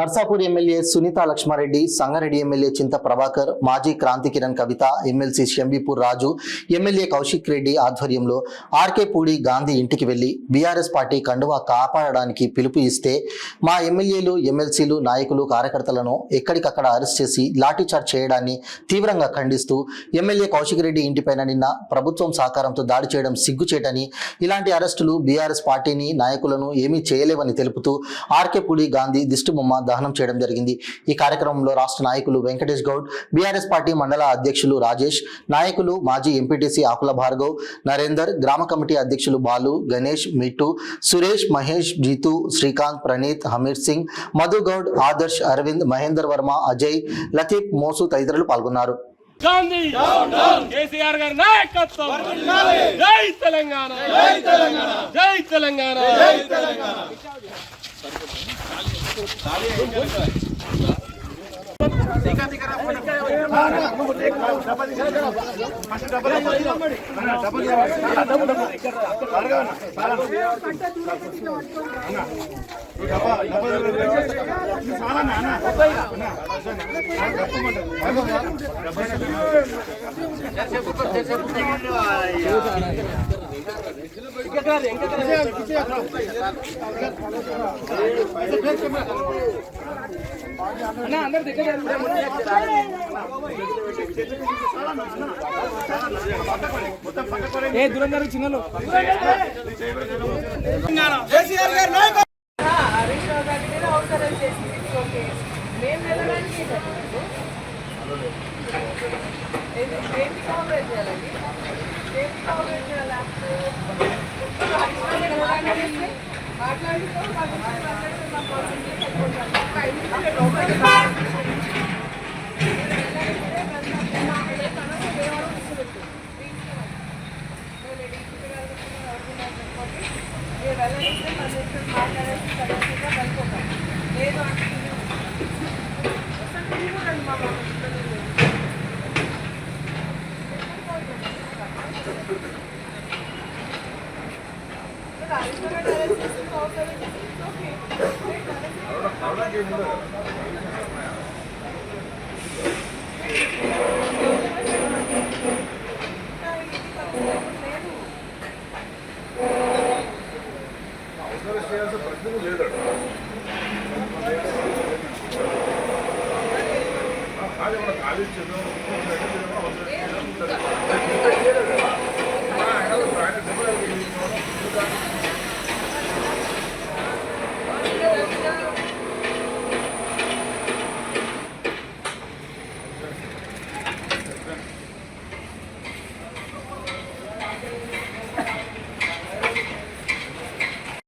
Narsapur MLA Sunitha Lakshma Reddy, Sangareddy MLA చింత ప్రభాకర్, మాజీ క్రాంతి కిరణ్ కవిత, MLC Shambipur రాజు, MLA Kaushik Reddy ఆధ్వర్యంలో ఆర్కే పూడి గాంధీ ఇంటికి వెళ్లి బీఆర్ఎస్ పార్టీ కండువా కాపాడడానికి పిలుపు ఇస్తే మా ఎమ్మెల్యేలు, ఎమ్మెల్సీలు, నాయకులు, కార్యకర్తలను ఎక్కడికక్కడ అరెస్ట్ చేసి లాఠీచార్జ్ చేయడాన్ని తీవ్రంగా ఖండిస్తూ ఎమ్మెల్యే కౌశిక్ రెడ్డి ఇంటిపైన నిన్న ప్రభుత్వం సహకారంతో దాడి చేయడం సిగ్గుచేటని, ఇలాంటి అరెస్టులు బీఆర్ఎస్ పార్టీని, నాయకులను ఏమీ చేయలేవని తెలుపుతూ ఆర్కే పూడి గాంధీ దిష్టిబొమ్మ దహనం చేయడం జరిగింది. ఈ కార్యక్రమంలో రాష్ట్ర నాయకులు వెంకటేష్ గౌడ్, బీఆర్ఎస్ పార్టీ మండల అధ్యక్షులు రాజేష్, నాయకులు మాజీ ఎంపీటీసీ ఆకుల భార్గవ్, నరేందర్, గ్రామ కమిటీ అధ్యక్షులు బాలు, గణేష్, మిట్టు, సురేష్, మహేష్, జీతు, శ్రీకాంత్, ప్రణీత్, హమీర్ సింగ్, మధు గౌడ్, ఆదర్శ్, అరవింద్, మహేందర్ వర్మ, అజయ్, లతీఫ్, మోసు తదితరులు పాల్గొన్నారు. గాంధీ కేసీఆర్ గారి నాయకత్వం, జై తెలంగాణ, జై తెలంగాణ, జై తెలంగాణ, జై తెలంగాణ. అందరు దగ్గర దూరం గారు చిన్నలు కాలేజ్